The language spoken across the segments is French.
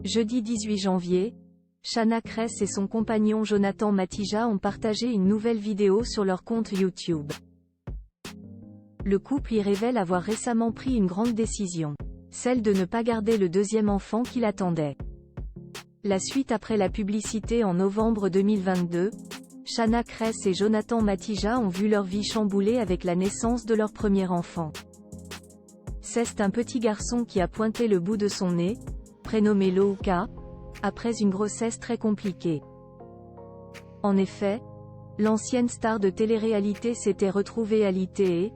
Jeudi 18 janvier, Shanna Kress et son compagnon Jonathan Matija ont partagé une nouvelle vidéo sur leur compte YouTube. Le couple y révèle avoir récemment pris une grande décision, celle de ne pas garder le deuxième enfant qu'il attendait. La suite après la publicité en novembre 2022, Shanna Kress et Jonathan Matija ont vu leur vie chamboulée avec la naissance de leur premier enfant. C'est un petit garçon qui a pointé le bout de son nez, prénommé Louka, après une grossesse très compliquée. En effet, l'ancienne star de télé-réalité s'était retrouvée alitée et,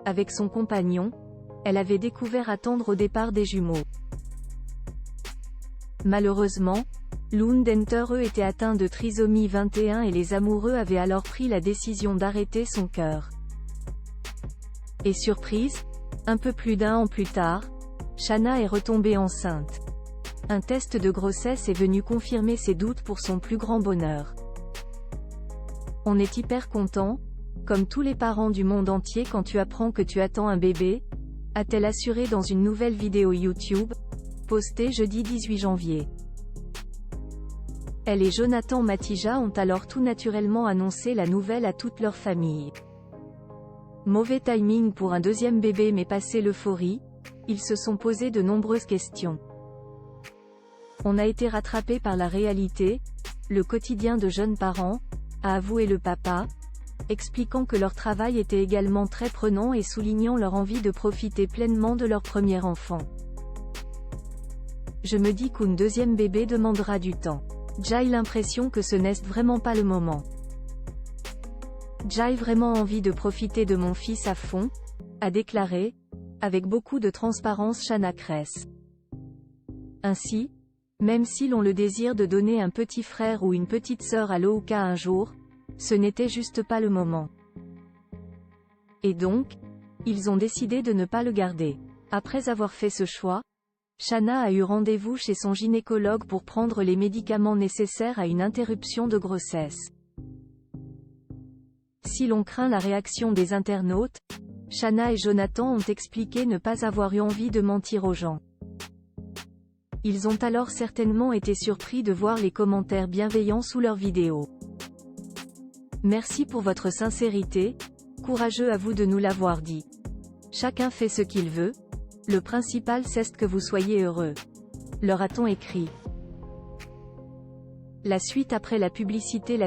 avec son compagnon, elle avait découvert attendre au départ des jumeaux. Malheureusement, l'un d'entre eux était atteint de trisomie 21 et les amoureux avaient alors pris la décision d'arrêter son cœur. Et surprise, un peu plus d'un an plus tard, Shanna est retombée enceinte. Un test de grossesse est venu confirmer ses doutes pour son plus grand bonheur. On est hyper content, comme tous les parents du monde entier quand tu apprends que tu attends un bébé, a-t-elle assuré dans une nouvelle vidéo YouTube, postée jeudi 18 janvier. Elle et Jonathan Matija ont alors tout naturellement annoncé la nouvelle à toute leur famille. Mauvais timing pour un deuxième bébé mais passé l'euphorie, ils se sont posé de nombreuses questions. On a été rattrapé par la réalité, le quotidien de jeunes parents, a avoué le papa, expliquant que leur travail était également très prenant et soulignant leur envie de profiter pleinement de leur premier enfant. Je me dis qu'un deuxième bébé demandera du temps. J'ai l'impression que ce n'est vraiment pas le moment. J'ai vraiment envie de profiter de mon fils à fond, a déclaré, avec beaucoup de transparence Shanna Kress. Ainsi, même si l'on le désire de donner un petit frère ou une petite sœur à Louka un jour, ce n'était juste pas le moment. Et donc, ils ont décidé de ne pas le garder. Après avoir fait ce choix, Shanna a eu rendez-vous chez son gynécologue pour prendre les médicaments nécessaires à une interruption de grossesse. Si l'on craint la réaction des internautes, Shanna et Jonathan ont expliqué ne pas avoir eu envie de mentir aux gens. Ils ont alors certainement été surpris de voir les commentaires bienveillants sous leurs vidéos. Merci pour votre sincérité, courageux à vous de nous l'avoir dit. Chacun fait ce qu'il veut, le principal c'est que vous soyez heureux. Leur a-t-on écrit. La suite après la publicité.